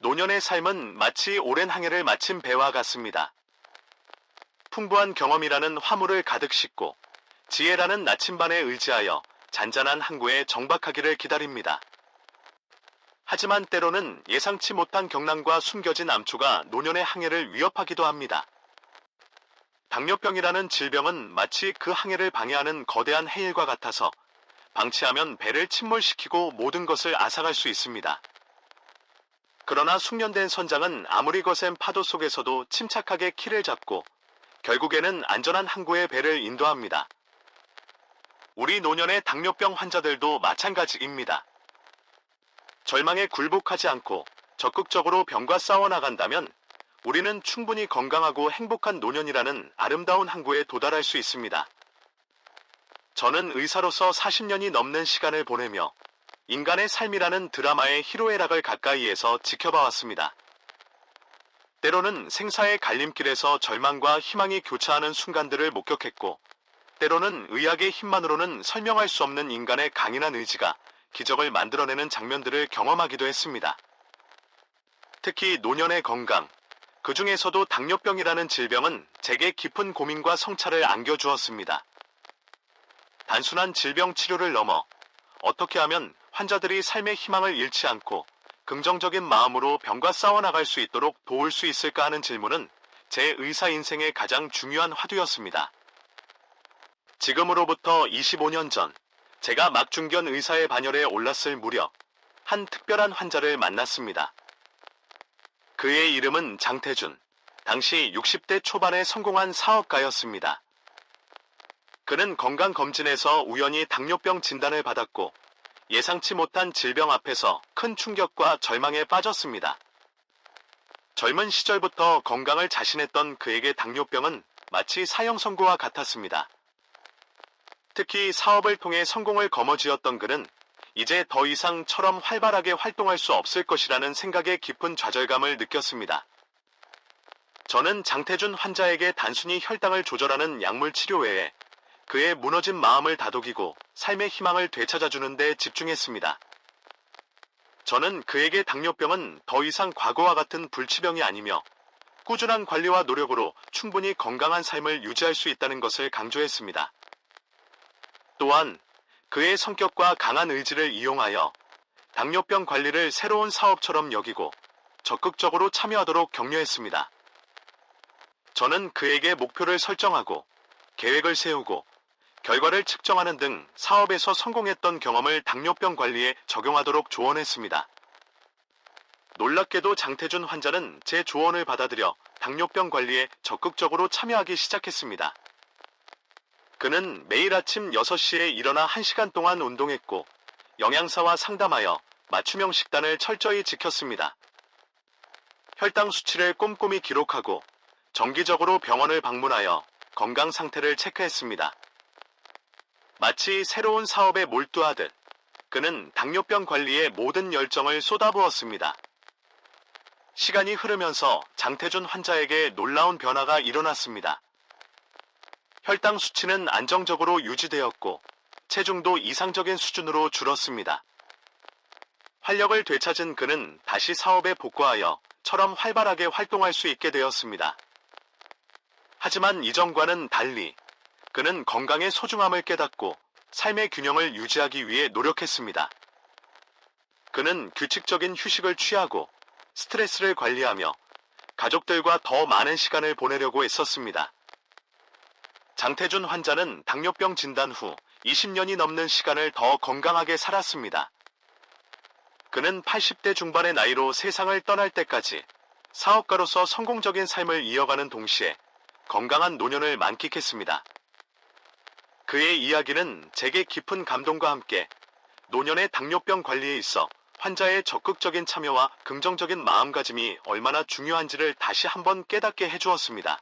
노년의 삶은 마치 오랜 항해를 마친 배와 같습니다. 풍부한 경험이라는 화물을 가득 싣고 지혜라는 나침반에 의지하여 잔잔한 항구에 정박하기를 기다립니다. 하지만 때로는 예상치 못한 경랑과 숨겨진 암초가 노년의 항해를 위협하기도 합니다. 당뇨병이라는 질병은 마치 그 항해를 방해하는 거대한 해일과 같아서 방치하면 배를 침몰시키고 모든 것을 앗아갈 수 있습니다. 그러나 숙련된 선장은 아무리 거센 파도 속에서도 침착하게 키를 잡고 결국에는 안전한 항구에 배를 인도합니다. 우리 노년의 당뇨병 환자들도 마찬가지입니다. 절망에 굴복하지 않고 적극적으로 병과 싸워나간다면 우리는 충분히 건강하고 행복한 노년이라는 아름다운 항구에 도달할 수 있습니다. 저는 의사로서 40년이 넘는 시간을 보내며 인간의 삶이라는 드라마의 희로애락을 가까이에서 지켜봐왔습니다. 때로는 생사의 갈림길에서 절망과 희망이 교차하는 순간들을 목격했고, 때로는 의학의 힘만으로는 설명할 수 없는 인간의 강인한 의지가 기적을 만들어내는 장면들을 경험하기도 했습니다. 특히 노년의 건강, 그 중에서도 당뇨병이라는 질병은 제게 깊은 고민과 성찰을 안겨주었습니다. 단순한 질병 치료를 넘어 어떻게 하면 환자들이 삶의 희망을 잃지 않고 긍정적인 마음으로 병과 싸워나갈 수 있도록 도울 수 있을까 하는 질문은 제 의사 인생의 가장 중요한 화두였습니다. 지금으로부터 25년 전, 제가 막중견 의사의 반열에 올랐을 무렵 한 특별한 환자를 만났습니다. 그의 이름은 장태준, 당시 60대 초반의 성공한 사업가였습니다. 그는 건강검진에서 우연히 당뇨병 진단을 받았고 예상치 못한 질병 앞에서 큰 충격과 절망에 빠졌습니다. 젊은 시절부터 건강을 자신했던 그에게 당뇨병은 마치 사형 선고와 같았습니다. 특히 사업을 통해 성공을 거머쥐었던 그는 이제 더 이상처럼 활발하게 활동할 수 없을 것이라는 생각에 깊은 좌절감을 느꼈습니다. 저는 장태준 환자에게 단순히 혈당을 조절하는 약물 치료 외에 그의 무너진 마음을 다독이고 삶의 희망을 되찾아주는 데 집중했습니다. 저는 그에게 당뇨병은 더 이상 과거와 같은 불치병이 아니며 꾸준한 관리와 노력으로 충분히 건강한 삶을 유지할 수 있다는 것을 강조했습니다. 또한 그의 성격과 강한 의지를 이용하여 당뇨병 관리를 새로운 사업처럼 여기고 적극적으로 참여하도록 격려했습니다. 저는 그에게 목표를 설정하고 계획을 세우고 결과를 측정하는 등 사업에서 성공했던 경험을 당뇨병 관리에 적용하도록 조언했습니다. 놀랍게도 장태준 환자는 제 조언을 받아들여 당뇨병 관리에 적극적으로 참여하기 시작했습니다. 그는 매일 아침 6시에 일어나 1시간 동안 운동했고 영양사와 상담하여 맞춤형 식단을 철저히 지켰습니다. 혈당 수치를 꼼꼼히 기록하고 정기적으로 병원을 방문하여 건강 상태를 체크했습니다. 마치 새로운 사업에 몰두하듯 그는 당뇨병 관리에 모든 열정을 쏟아부었습니다. 시간이 흐르면서 장태준 환자에게 놀라운 변화가 일어났습니다. 혈당 수치는 안정적으로 유지되었고 체중도 이상적인 수준으로 줄었습니다. 활력을 되찾은 그는 다시 사업에 복구하여 처럼 활발하게 활동할 수 있게 되었습니다. 하지만 이전과는 달리 그는 건강의 소중함을 깨닫고 삶의 균형을 유지하기 위해 노력했습니다. 그는 규칙적인 휴식을 취하고 스트레스를 관리하며 가족들과 더 많은 시간을 보내려고 애썼습니다. 장태준 환자는 당뇨병 진단 후 20년이 넘는 시간을 더 건강하게 살았습니다. 그는 80대 중반의 나이로 세상을 떠날 때까지 사업가로서 성공적인 삶을 이어가는 동시에 건강한 노년을 만끽했습니다. 그의 이야기는 제게 깊은 감동과 함께 노년의 당뇨병 관리에 있어 환자의 적극적인 참여와 긍정적인 마음가짐이 얼마나 중요한지를 다시 한번 깨닫게 해주었습니다.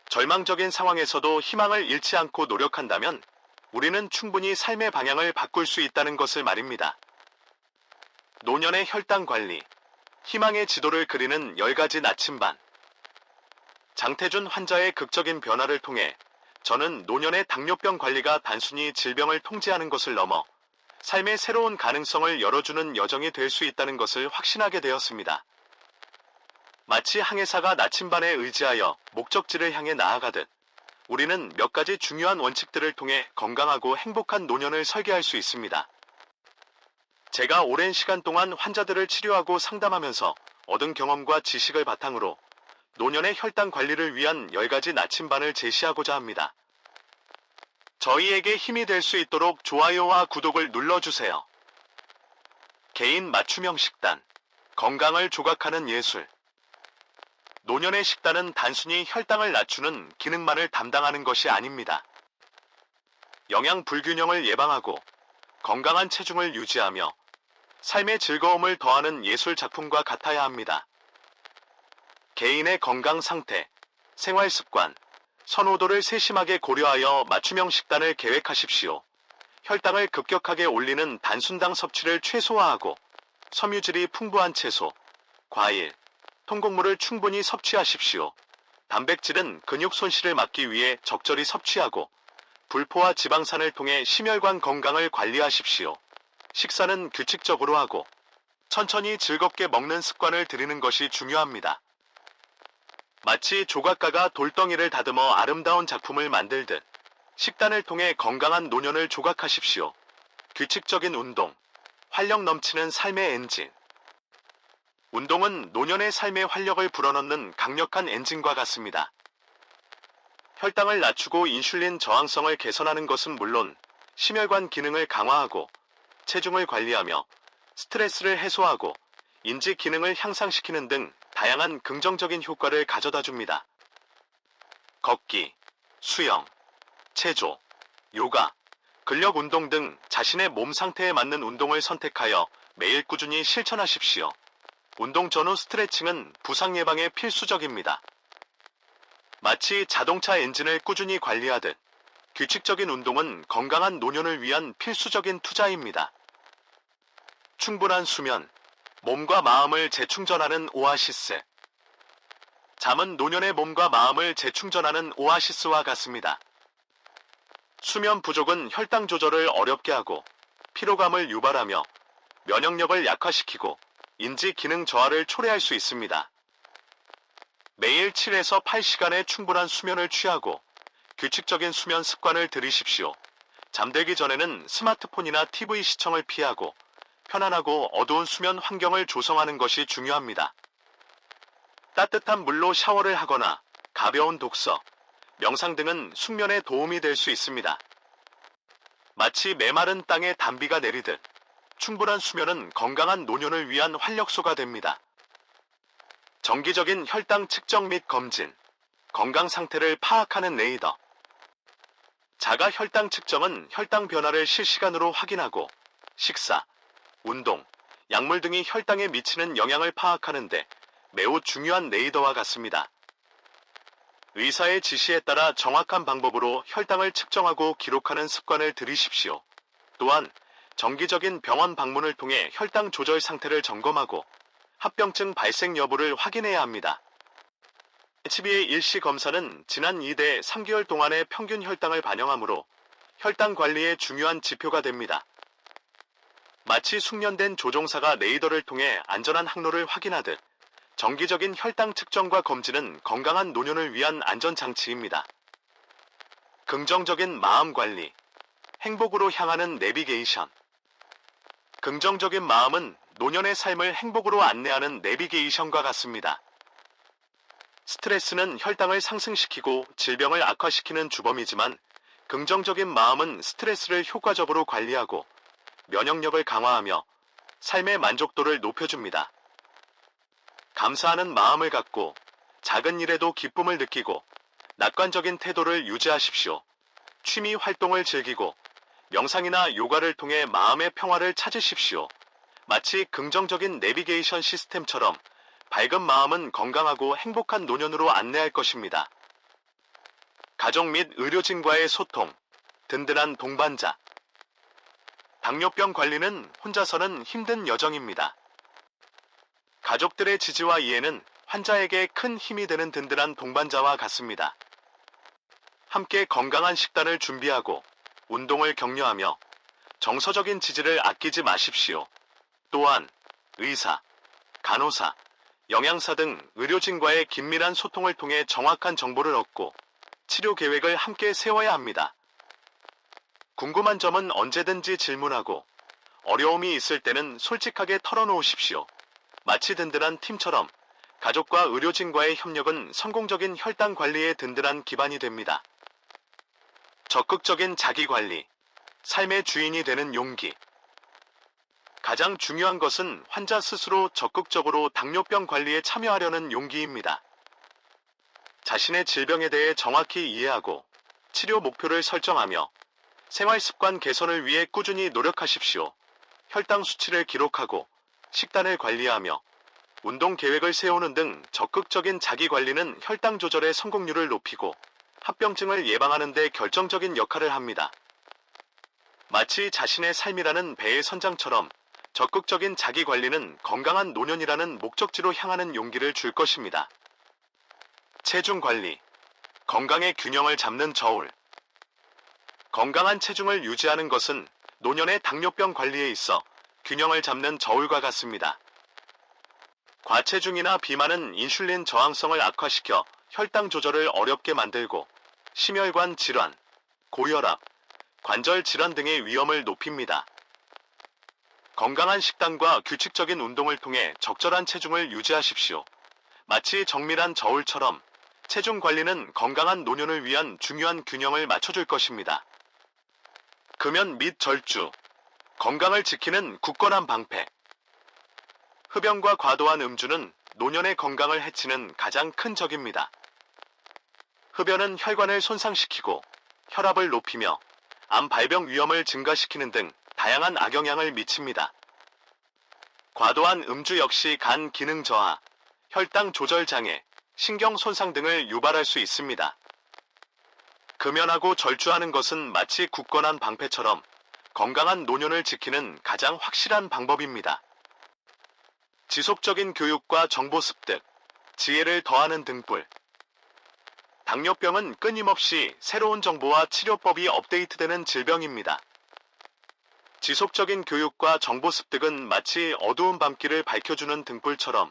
절망적인 상황에서도 희망을 잃지 않고 노력한다면 우리는 충분히 삶의 방향을 바꿀 수 있다는 것을 말입니다. 노년의 혈당 관리, 희망의 지도를 그리는 10가지 나침반. 장태준 환자의 극적인 변화를 통해 저는 노년의 당뇨병 관리가 단순히 질병을 통제하는 것을 넘어 삶의 새로운 가능성을 열어주는 여정이 될 수 있다는 것을 확신하게 되었습니다. 마치 항해사가 나침반에 의지하여 목적지를 향해 나아가듯 우리는 몇 가지 중요한 원칙들을 통해 건강하고 행복한 노년을 설계할 수 있습니다. 제가 오랜 시간 동안 환자들을 치료하고 상담하면서 얻은 경험과 지식을 바탕으로 노년의 혈당 관리를 위한 10가지 나침반을 제시하고자 합니다. 저희에게 힘이 될 수 있도록 좋아요와 구독을 눌러주세요. 개인 맞춤형 식단, 건강을 조각하는 예술. 노년의 식단은 단순히 혈당을 낮추는 기능만을 담당하는 것이 아닙니다. 영양 불균형을 예방하고 건강한 체중을 유지하며 삶의 즐거움을 더하는 예술 작품과 같아야 합니다. 개인의 건강 상태, 생활 습관, 선호도를 세심하게 고려하여 맞춤형 식단을 계획하십시오. 혈당을 급격하게 올리는 단순당 섭취를 최소화하고 섬유질이 풍부한 채소, 과일, 통곡물을 충분히 섭취하십시오. 단백질은 근육 손실을 막기 위해 적절히 섭취하고 불포화 지방산을 통해 심혈관 건강을 관리하십시오. 식사는 규칙적으로 하고 천천히 즐겁게 먹는 습관을 들이는 것이 중요합니다. 마치 조각가가 돌덩이를 다듬어 아름다운 작품을 만들듯 식단을 통해 건강한 노년을 조각하십시오. 규칙적인 운동, 활력 넘치는 삶의 엔진. 운동은 노년의 삶의 활력을 불어넣는 강력한 엔진과 같습니다. 혈당을 낮추고 인슐린 저항성을 개선하는 것은 물론 심혈관 기능을 강화하고 체중을 관리하며 스트레스를 해소하고 인지 기능을 향상시키는 등 다양한 긍정적인 효과를 가져다 줍니다. 걷기, 수영, 체조, 요가, 근력 운동 등 자신의 몸 상태에 맞는 운동을 선택하여 매일 꾸준히 실천하십시오. 운동 전후 스트레칭은 부상 예방에 필수적입니다. 마치 자동차 엔진을 꾸준히 관리하듯 규칙적인 운동은 건강한 노년을 위한 필수적인 투자입니다. 충분한 수면, 몸과 마음을 재충전하는 오아시스. 잠은 노년의 몸과 마음을 재충전하는 오아시스와 같습니다. 수면 부족은 혈당 조절을 어렵게 하고 피로감을 유발하며 면역력을 약화시키고 인지 기능 저하를 초래할 수 있습니다. 매일 7에서 8시간의 충분한 수면을 취하고 규칙적인 수면 습관을 들이십시오. 잠들기 전에는 스마트폰이나 TV 시청을 피하고 편안하고 어두운 수면 환경을 조성하는 것이 중요합니다. 따뜻한 물로 샤워를 하거나 가벼운 독서, 명상 등은 숙면에 도움이 될 수 있습니다. 마치 메마른 땅에 단비가 내리듯 충분한 수면은 건강한 노년을 위한 활력소가 됩니다. 정기적인 혈당 측정 및 검진, 건강 상태를 파악하는 레이더. 자가 혈당 측정은 혈당 변화를 실시간으로 확인하고 식사, 운동, 약물 등이 혈당에 미치는 영향을 파악하는 데 매우 중요한 레이더와 같습니다. 의사의 지시에 따라 정확한 방법으로 혈당을 측정하고 기록하는 습관을 들이십시오. 또한 정기적인 병원 방문을 통해 혈당 조절 상태를 점검하고 합병증 발생 여부를 확인해야 합니다. HbA 일시 검사는 지난 2대 3개월 동안의 평균 혈당을 반영하므로 혈당 관리의 중요한 지표가 됩니다. 마치 숙련된 조종사가 레이더를 통해 안전한 항로를 확인하듯 정기적인 혈당 측정과 검진은 건강한 노년을 위한 안전장치입니다. 긍정적인 마음 관리, 행복으로 향하는 내비게이션. 긍정적인 마음은 노년의 삶을 행복으로 안내하는 내비게이션과 같습니다. 스트레스는 혈당을 상승시키고 질병을 악화시키는 주범이지만 긍정적인 마음은 스트레스를 효과적으로 관리하고 면역력을 강화하며 삶의 만족도를 높여줍니다. 감사하는 마음을 갖고 작은 일에도 기쁨을 느끼고 낙관적인 태도를 유지하십시오. 취미 활동을 즐기고 명상이나 요가를 통해 마음의 평화를 찾으십시오. 마치 긍정적인 내비게이션 시스템처럼 밝은 마음은 건강하고 행복한 노년으로 안내할 것입니다. 가족 및 의료진과의 소통, 든든한 동반자. 당뇨병 관리는 혼자서는 힘든 여정입니다. 가족들의 지지와 이해는 환자에게 큰 힘이 되는 든든한 동반자와 같습니다. 함께 건강한 식단을 준비하고 운동을 격려하며 정서적인 지지를 아끼지 마십시오. 또한 의사, 간호사, 영양사 등 의료진과의 긴밀한 소통을 통해 정확한 정보를 얻고 치료 계획을 함께 세워야 합니다. 궁금한 점은 언제든지 질문하고 어려움이 있을 때는 솔직하게 털어놓으십시오. 마치 든든한 팀처럼 가족과 의료진과의 협력은 성공적인 혈당 관리의 든든한 기반이 됩니다. 적극적인 자기관리, 삶의 주인이 되는 용기. 가장 중요한 것은 환자 스스로 적극적으로 당뇨병 관리에 참여하려는 용기입니다. 자신의 질병에 대해 정확히 이해하고 치료 목표를 설정하며 생활 습관 개선을 위해 꾸준히 노력하십시오. 혈당 수치를 기록하고 식단을 관리하며 운동 계획을 세우는 등 적극적인 자기 관리는 혈당 조절의 성공률을 높이고 합병증을 예방하는 데 결정적인 역할을 합니다. 마치 자신의 삶이라는 배의 선장처럼 적극적인 자기 관리는 건강한 노년이라는 목적지로 향하는 용기를 줄 것입니다. 체중 관리, 건강의 균형을 잡는 저울. 건강한 체중을 유지하는 것은 노년의 당뇨병 관리에 있어 균형을 잡는 저울과 같습니다. 과체중이나 비만은 인슐린 저항성을 악화시켜 혈당 조절을 어렵게 만들고 심혈관 질환, 고혈압, 관절 질환 등의 위험을 높입니다. 건강한 식단과 규칙적인 운동을 통해 적절한 체중을 유지하십시오. 마치 정밀한 저울처럼 체중 관리는 건강한 노년을 위한 중요한 균형을 맞춰줄 것입니다. 금연 및 절주, 건강을 지키는 굳건한 방패. 흡연과 과도한 음주는 노년의 건강을 해치는 가장 큰 적입니다. 흡연은 혈관을 손상시키고 혈압을 높이며 암 발병 위험을 증가시키는 등 다양한 악영향을 미칩니다. 과도한 음주 역시 간 기능 저하, 혈당 조절 장애, 신경 손상 등을 유발할 수 있습니다. 금연하고 절주하는 것은 마치 굳건한 방패처럼 건강한 노년을 지키는 가장 확실한 방법입니다. 지속적인 교육과 정보 습득, 지혜를 더하는 등불. 당뇨병은 끊임없이 새로운 정보와 치료법이 업데이트되는 질병입니다. 지속적인 교육과 정보 습득은 마치 어두운 밤길을 밝혀주는 등불처럼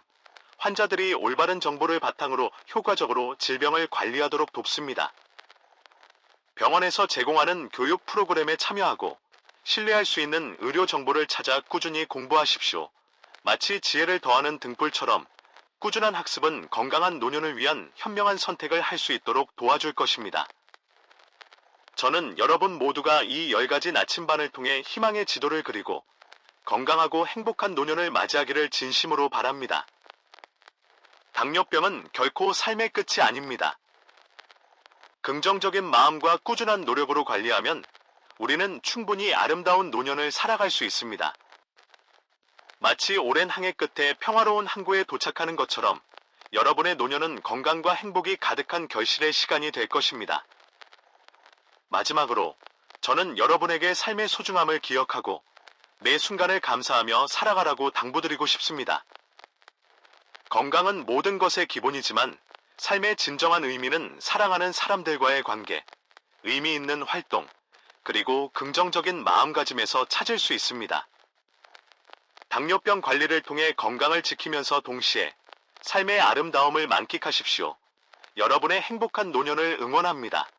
환자들이 올바른 정보를 바탕으로 효과적으로 질병을 관리하도록 돕습니다. 병원에서 제공하는 교육 프로그램에 참여하고 신뢰할 수 있는 의료 정보를 찾아 꾸준히 공부하십시오. 마치 지혜를 더하는 등불처럼 꾸준한 학습은 건강한 노년을 위한 현명한 선택을 할 수 있도록 도와줄 것입니다. 저는 여러분 모두가 이 10가지 나침반을 통해 희망의 지도를 그리고 건강하고 행복한 노년을 맞이하기를 진심으로 바랍니다. 당뇨병은 결코 삶의 끝이 아닙니다. 긍정적인 마음과 꾸준한 노력으로 관리하면 우리는 충분히 아름다운 노년을 살아갈 수 있습니다. 마치 오랜 항해 끝에 평화로운 항구에 도착하는 것처럼 여러분의 노년은 건강과 행복이 가득한 결실의 시간이 될 것입니다. 마지막으로 저는 여러분에게 삶의 소중함을 기억하고 매 순간을 감사하며 살아가라고 당부드리고 싶습니다. 건강은 모든 것의 기본이지만 삶의 진정한 의미는 사랑하는 사람들과의 관계, 의미 있는 활동, 그리고 긍정적인 마음가짐에서 찾을 수 있습니다. 당뇨병 관리를 통해 건강을 지키면서 동시에 삶의 아름다움을 만끽하십시오. 여러분의 행복한 노년을 응원합니다.